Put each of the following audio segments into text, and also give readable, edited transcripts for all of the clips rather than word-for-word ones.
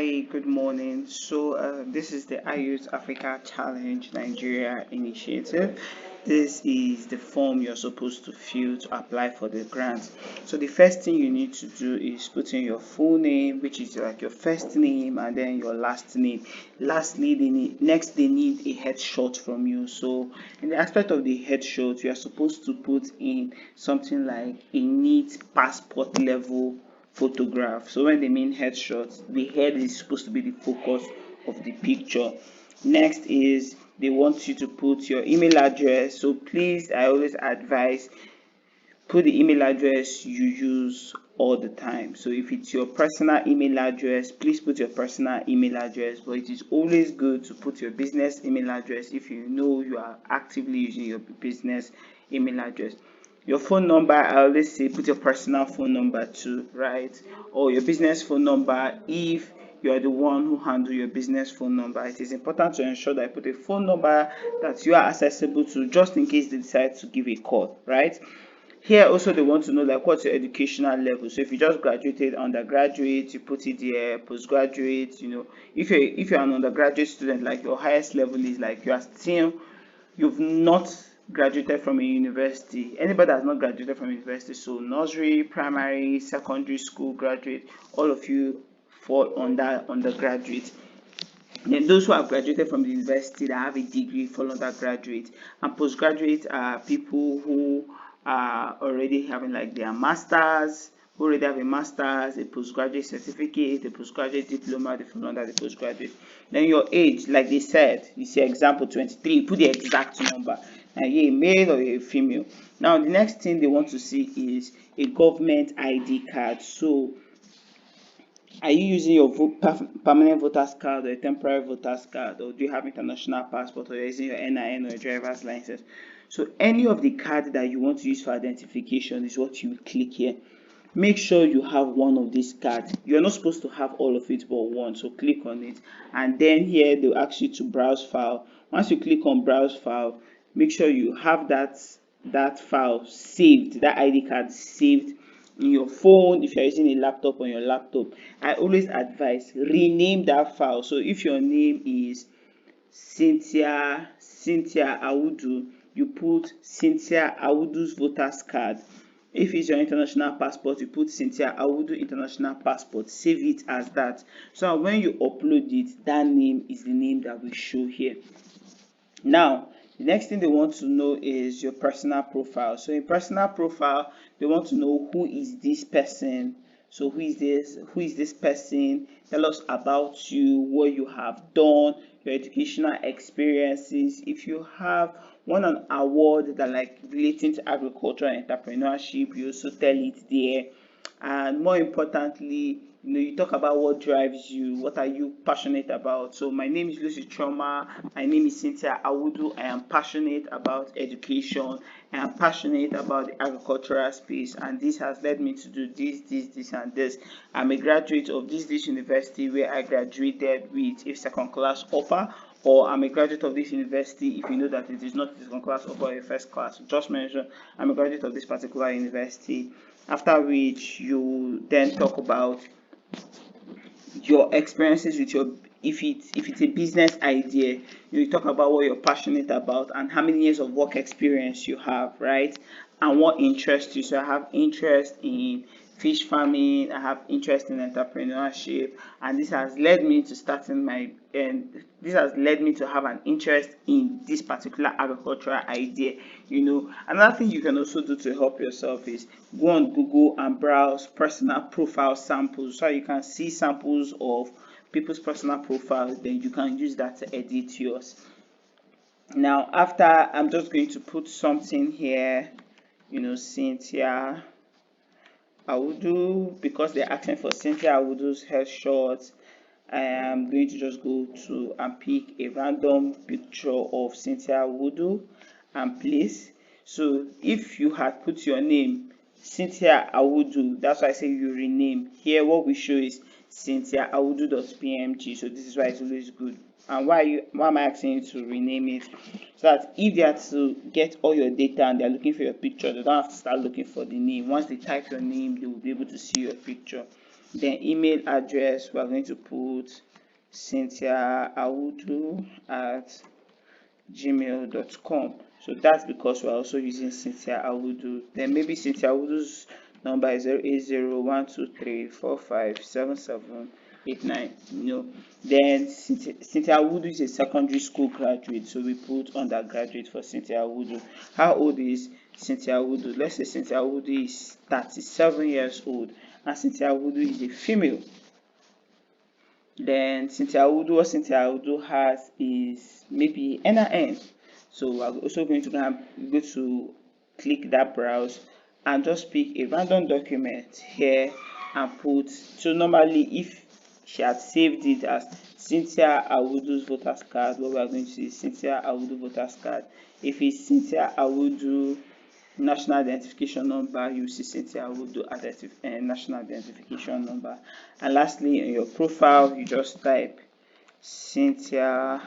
Hi, good morning. This is the Ayute Africa Challenge Nigeria initiative. This is the form you're supposed to fill to apply for the grant. So, the first thing you need to do is put in your full name, which is like your first name, and then your last name. Lastly, they need a headshot from you. So, in the aspect of the headshot, you are supposed to put in something like a neat passport level photograph. So when they mean headshots, the head is supposed to be the focus of the picture. Next is they want you to put your email address. So please, I always advise put the email address you use all the time. So if it's your personal email address, please put your personal email address, but it is always good to put your business email address if you know you are actively using your business email address. Your phone number, I always say put your personal phone number too, right? Or your business phone number if you are the one who handle your business phone number. It is important to ensure that I put a phone number that you are accessible to just in case they decide to give a call, right? Here also they want to know like what's your educational level. So if you just graduated undergraduate, you put it there, postgraduate, if you're an undergraduate student, like your highest level is like you've not graduated from a university. Anybody that has not graduated from university, so nursery, primary, secondary school graduate, all of you fall under undergraduate. Then those who have graduated from the university that have a degree fall under graduate, and postgraduate are people who are already having like their masters, who already have a master's, a postgraduate certificate, a postgraduate diploma. They fall under the postgraduate. Then your age, like they said, you see example 23, you put the exact number. Now you're a male or you're a female. Now the next thing they want to see is a government ID card. So are you using your permanent voter's card or a temporary voter's card, or do you have international passport, or you're using your NIN or your driver's license? So any of the card that you want to use for identification is what you click here. Make sure you have one of these cards. You're not supposed to have all of it but one, so click on it, and then here they'll ask you to browse file. Once you click on browse file, make sure you have that file saved, that ID card saved in your phone. If you're using a laptop, on your laptop, I always advise rename that file. So if your name is Cynthia Awudu, you put Cynthia Awudu's voters card. If it's your international passport, you put Cynthia Awudu international passport. Save it as that, so when you upload it, that name is the name that will show here. Now the next thing they want to know is your personal profile. So in personal profile, they want to know who is this person. So who is this person? Tell us about you, what you have done, your educational experiences. If you have won an award that like relating to agriculture and entrepreneurship, you also tell it there. And more importantly, you talk about what drives you, what are you passionate about. So my name is Lucy Choma, my name is Cynthia Awudu. I am passionate about education, I am passionate about the agricultural space, and this has led me to do this and this. I'm a graduate of this university where I graduated with a second class offer, or I'm a graduate of this university. If you know that it is not a second class offer or a first class, just mention I'm a graduate of this particular university. After which you then talk about your experiences with your, if it's a business idea, you talk about what you're passionate about and how many years of work experience you have, right? And what interests you. So I have interest in fish farming, I have interest in entrepreneurship, and this has led me to this has led me to have an interest in this particular agricultural idea. Another thing you can also do to help yourself is go on Google and browse personal profile samples, so you can see samples of people's personal profiles. Then you can use that to edit yours. Now after, I'm just going to put something here, Cynthia Awudu, because they're asking for Cynthia Awudu's headshot. I am going to just go to and pick a random picture of Cynthia Awudu and place. So if you had put your name Cynthia Awudu, that's why I say you rename. Here what we show is Cynthia Awudu.pmg. So this is why it's always good. And why am I asking you to rename it? So that if they are to get all your data and they're looking for your picture, they don't have to start looking for the name. Once they type your name, they will be able to see your picture. Then email address, we are going to put cynthiaawudu@gmail.com. So that's because we're also using Cynthia Awudu. Then maybe Cynthia Awudu's number is 08012345778. Then Cynthia Awudu is a secondary school graduate, so we put undergraduate for Cynthia Awudu. How old is Cynthia Awudu? Let's say Cynthia Awudu is 37 years old, and Cynthia Awudu is a female. Then what Cynthia Awudu has is maybe NIN. So we're also going to go to click that browse and just pick a random document here and put. So normally if she had saved it as Cynthia Awudu's voters card, what we are going to see is Cynthia Awudu voters card. If it's Cynthia Awudu national identification number, you see Cynthia Awudu national identification number. And lastly, in your profile, you just type Cynthia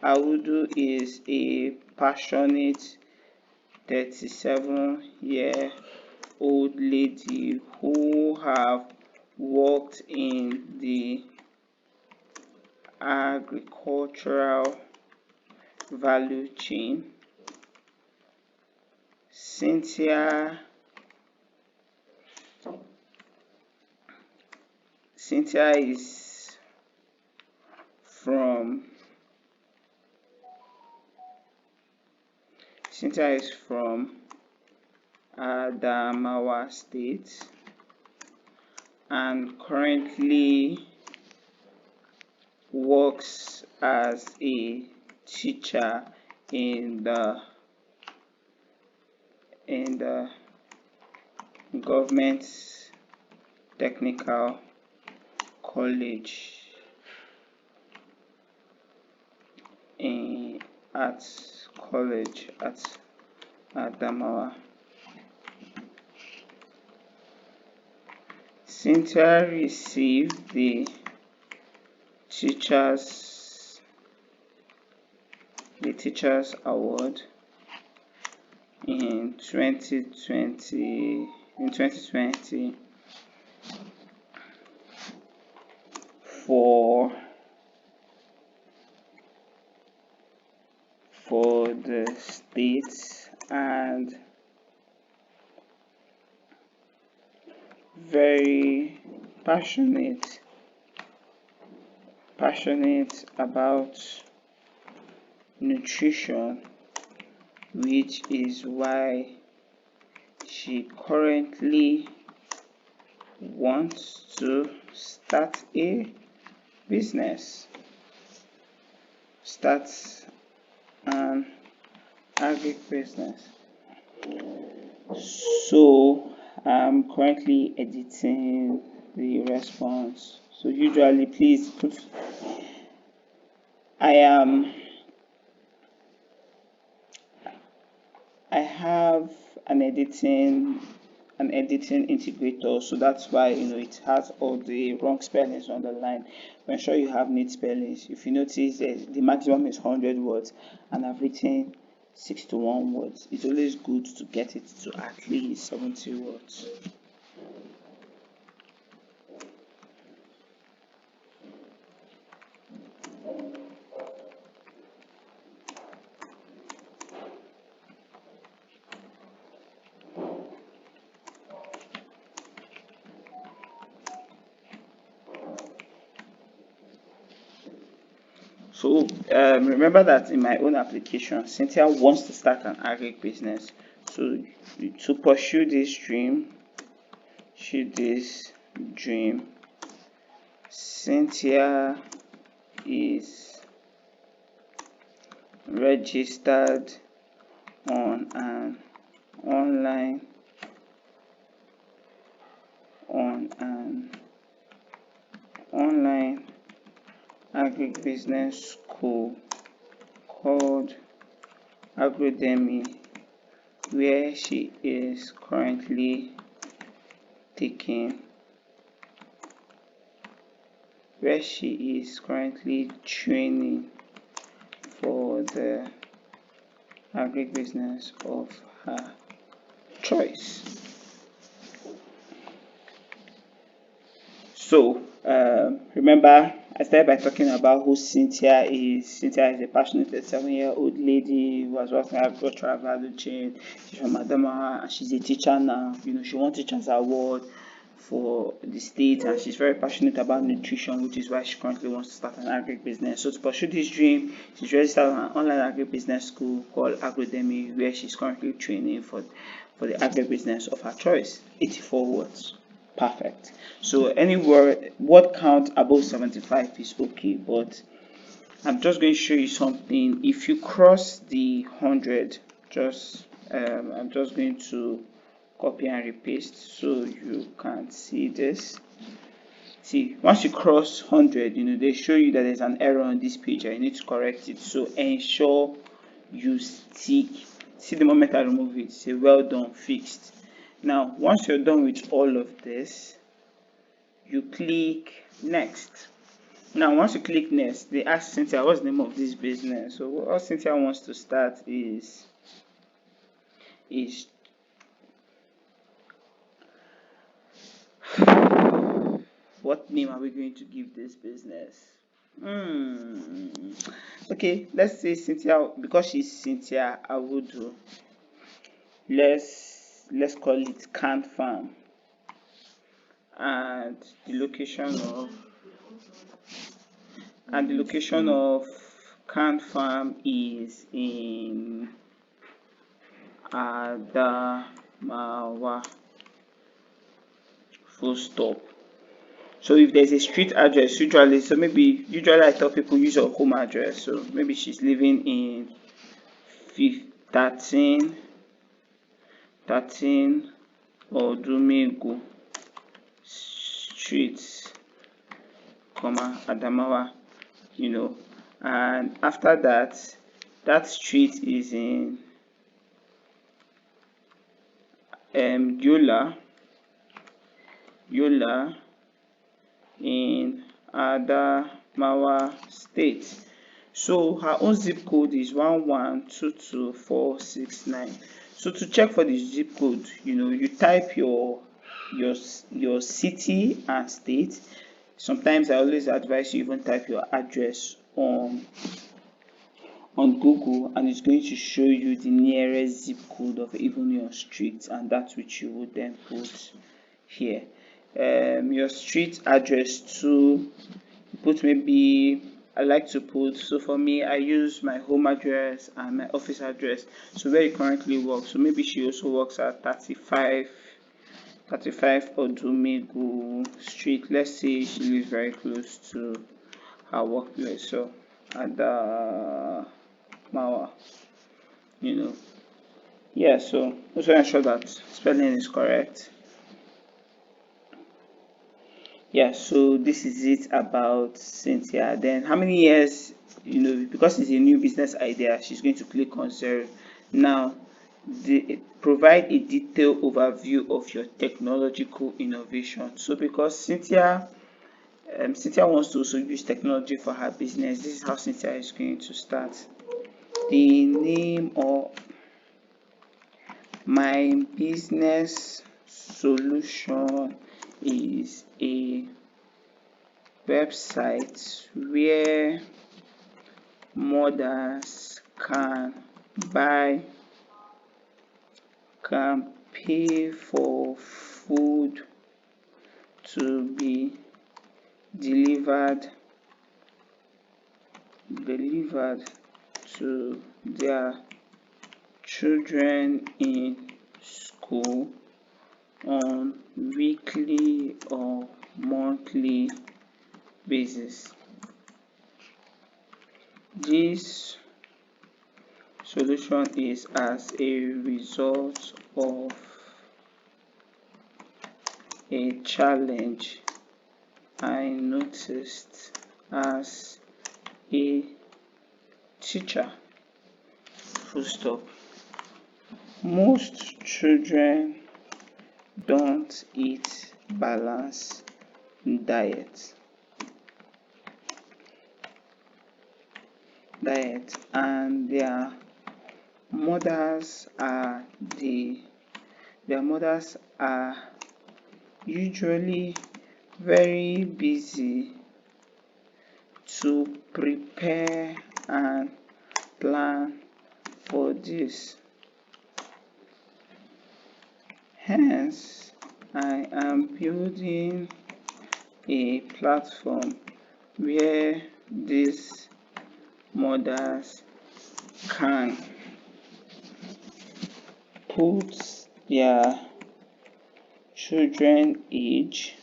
Awudu is a passionate 37-year-old lady who have worked in the agricultural value chain. Cynthia is from Adamawa State and currently works as a teacher in the government technical college at Adamawa. Cynthia received the Teachers Award in 2020 for the state and very passionate about nutrition, which is why she currently wants to start a business, start an agri business. So I'm currently editing the response. So usually please put I have an editing integrator, so that's why it has all the wrong spellings on the line. Ensure you have neat spellings. If you notice the maximum is 100 words and I've written 61 words, it's always good to get it to at least 70 words. So remember that in my own application, Cynthia wants to start an agri business. So to pursue this dream, Cynthia is registered on an online agribusiness school called Agrodemy, where she is currently training for the agribusiness of her choice. So remember, I started by talking about who Cynthia is. Cynthia is a passionate 37-year-old lady who has worked in agricultural value chain. She's from Adamawa and she's a teacher now. She won Teachers Award for the state, and she's very passionate about nutrition, which is why she currently wants to start an agri business. So to pursue this dream, she's registered on an online agri business school called Agrodemy, where she's currently training for the agri business of her choice. 84 words. Perfect. So any word count above 75 is okay, but I'm just going to show you something. If you cross the 100, I'm just going to copy and repaste so you can see this. See, once you cross 100, they show you that there's an error on this page and you need to correct it. So ensure you stick. See, the moment I remove it, say well done, fixed. Now once you're done with all of this, you click next. Now once you click next, they ask Cynthia what's the name of this business. So what Cynthia wants to start is what name are we going to give this business? Okay, let's say Cynthia, because she's Cynthia Awudu. Let's call it Can Farm, and the location of Can Farm is in Adamawa. Full stop. So if there's a street address, usually I tell people use your home address. So maybe she's living in 13 Odumegu Street, Adamawa, and after that street is in Yola in Adamawa State. So her own zip code is 1122469. So to check for the zip code, you type your city and state. Sometimes I always advise you even type your address on Google, and it's going to show you the nearest zip code of even your street, and that's which you would then put here. Your street address too, put maybe I like to put, so for me I use my home address and my office address, so where you currently work. So maybe she also works at 35 Odumegu Street. Let's say she lives very close to her workplace, so Adamawa, yeah. So also ensure that spelling is correct. Yeah, so this is it about Cynthia. Then how many years, because it's a new business idea, she's going to click on 0. Now provide a detailed overview of your technological innovation. So because Cynthia wants to also use technology for her business, this is how Cynthia is going to start. The name of my business solution is a website where mothers can pay for food to be delivered to their children in school on weekly or monthly basis. This solution is as a result of a challenge I noticed as a teacher. Full stop. Most children don't eat balanced diet, and their mothers are usually very busy to prepare and plan for this. Hence, I am building a platform where these mothers can put their children age,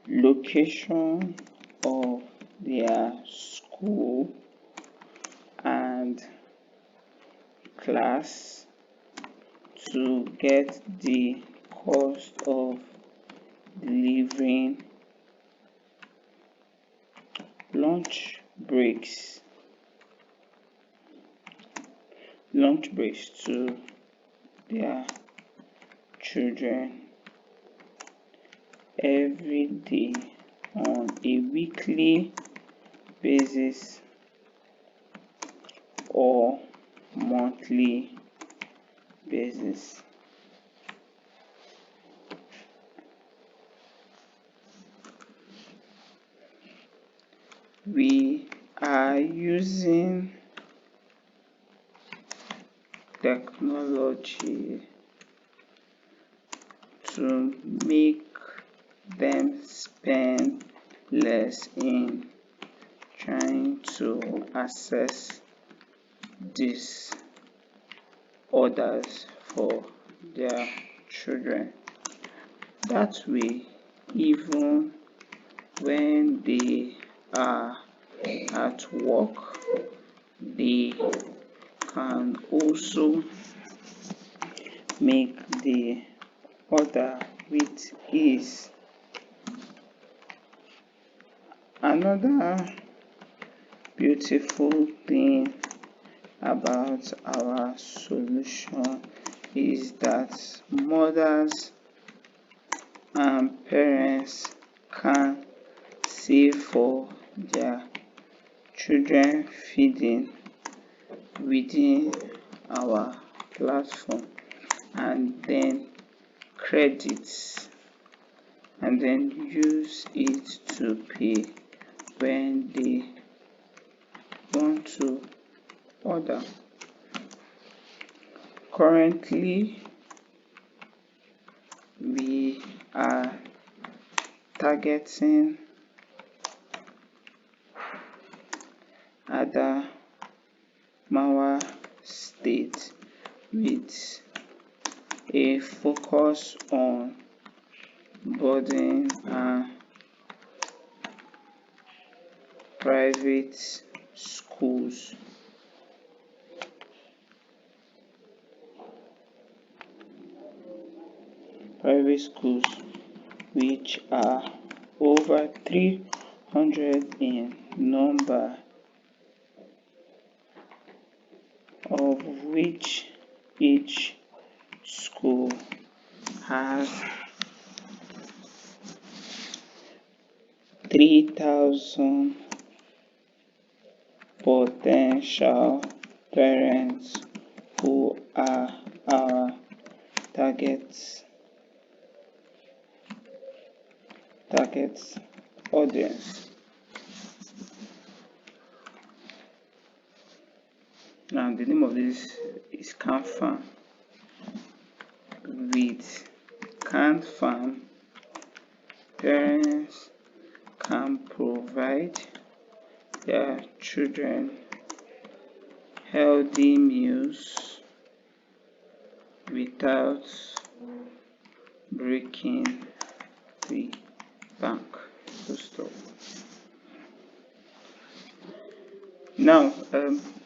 location of their school and class to get the cost of delivering, lunch breaks to their children every day on a weekly basis or monthly basis. We are using technology to make them spend less in trying to access these orders for their children. That way, even when they are at work, they can also make the order with ease. Another beautiful thing about our solution is that mothers and parents can save for their children feeding within our platform and then credits and then use it to pay when they want to order. Currently, we are targeting Adamawa State with a focus on boarding and private schools. Which are over 300 in number, of which each school has 3,000 potential parents who are our target audience. Now the name of this is Camp Farm. With Camp Farm, parents can provide their children healthy meals without breaking the bank. Now,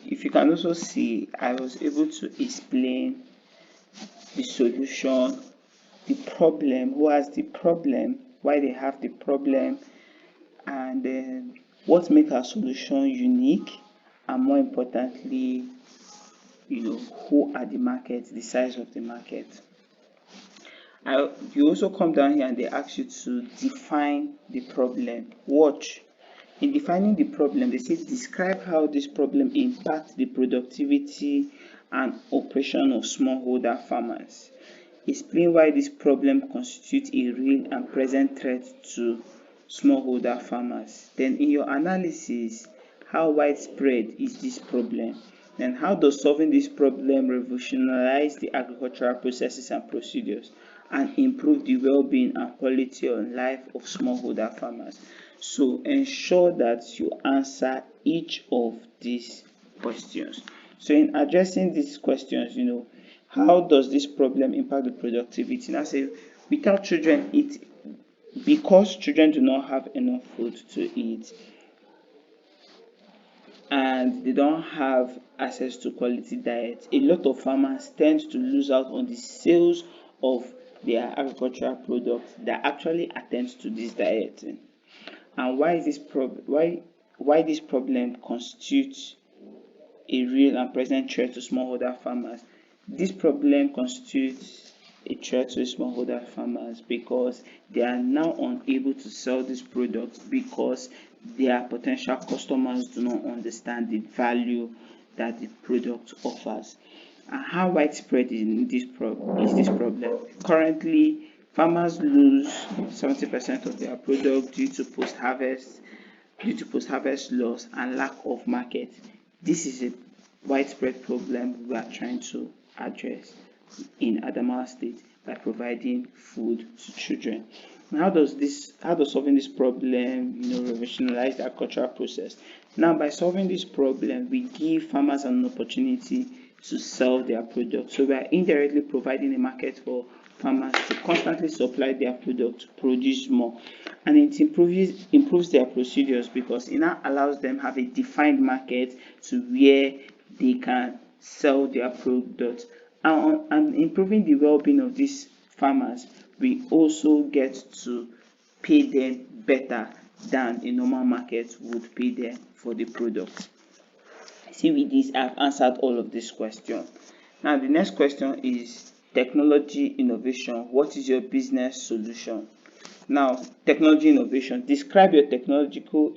if you can also see, I was able to explain the solution, the problem, who has the problem, why they have the problem, and what makes our solution unique, and more importantly, who are the market, the size of the market. You also come down here and they ask you to define the problem. Watch. In defining the problem, they say describe how this problem impacts the productivity and operation of smallholder farmers. Explain why this problem constitutes a real and present threat to smallholder farmers. Then in your analysis, how widespread is this problem? Then how does solving this problem revolutionize the agricultural processes and procedures and improve the well-being and quality of life of smallholder farmers? So ensure that you answer each of these questions. So in addressing these questions, how does this problem impact the productivity? Now say without children eat, because children do not have enough food to eat and they don't have access to quality diet, a lot of farmers tend to lose out on the sales of their agricultural products that actually attends to this dieting. And why is this why this problem constitutes a real and present threat to smallholder farmers? This problem constitutes a threat to smallholder farmers because they are now unable to sell these products because their potential customers do not understand the value that the product offers. And how widespread is this problem? Currently, farmers lose 70% of their product due to post-harvest loss and lack of market. This is a widespread problem we are trying to address in Adamawa State by providing food to children. And how does solving this problem, revolutionize the agricultural process? Now, by solving this problem, we give farmers an opportunity to sell their products. So we are indirectly providing a market for farmers to constantly supply their product to produce more, and it improves their procedures because it now allows them have a defined market to where they can sell their products. And improving the well-being of these farmers, we also get to pay them better than a normal market would pay them for the product. See, with this, I've answered all of these questions. Now, the next question is technology innovation. What is your business solution? Now, technology innovation. Describe your technological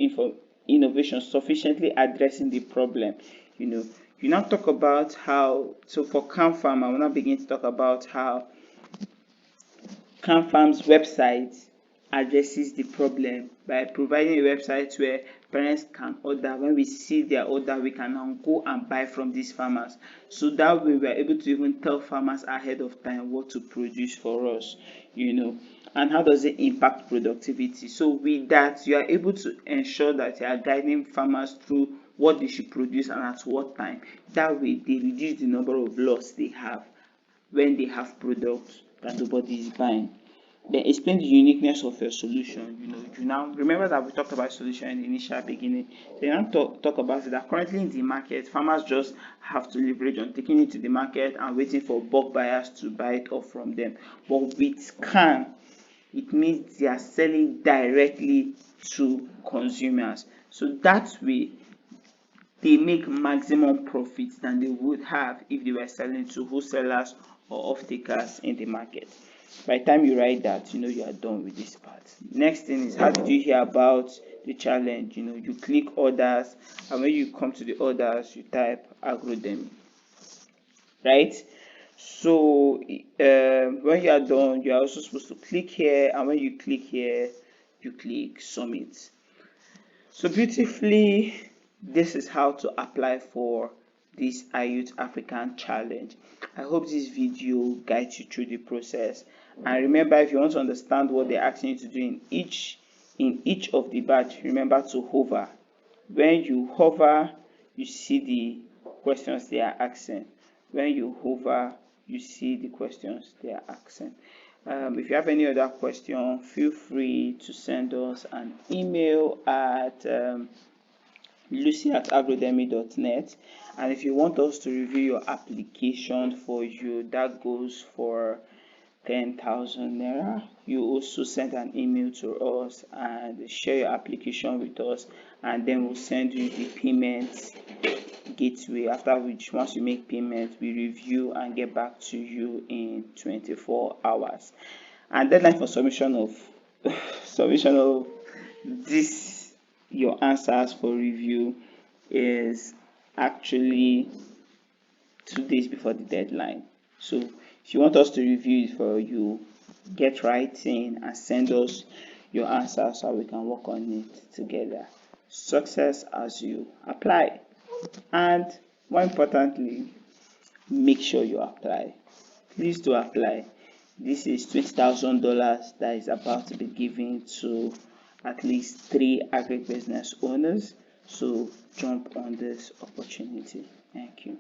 innovation sufficiently addressing the problem. You now talk about how, so for CanFarm, I will now begin to talk about how CanFarm's website addresses the problem by providing a website where parents can order. When we see their order, we can now go and buy from these farmers. So that way we are able to even tell farmers ahead of time what to produce for us, And how does it impact productivity? So with that, you are able to ensure that you are guiding farmers through what they should produce and at what time. That way they reduce the number of loss they have when they have products that nobody is buying. Then explain the uniqueness of your solution. You now remember that we talked about solution in the initial beginning. Then now talk about it that currently in the market, farmers just have to leverage on taking it to the market and waiting for bulk buyers to buy it off from them. But with Can, it means they are selling directly to consumers. So that way they make maximum profits than they would have if they were selling to wholesalers or off-takers in the market. By the time you write that, you are done with this part. Next thing is, how did you hear about the challenge? You click orders, and when you come to the orders, you type Agrodemy, right? So when you are done, you are also supposed to click here, and when you click here, you click submit. So beautifully, this is how to apply for this Ayute African challenge. I hope this video guides you through the process. And remember, if you want to understand what they're asking you to do in each of the batch, remember to hover. When you hover, you see the questions they are asking. When you hover, you see the questions they are asking. If you have any other question, feel free to send us an email at lucy@agrodemy.net. And if you want us to review your application for you, that goes for 10,000 naira. You also send an email to us and share your application with us, and then we'll send you the payment gateway, after which once you make payment, we review and get back to you in 24 hours. And deadline for submission of this your answers for review is actually 2 days before the deadline. So If you want us to review it for you, get writing and send us your answers so we can work on it together. Success as you apply. And more importantly, make sure you apply. Please do apply. This is $20,000 that is about to be given to at least 3 agribusiness owners. So jump on this opportunity. Thank you.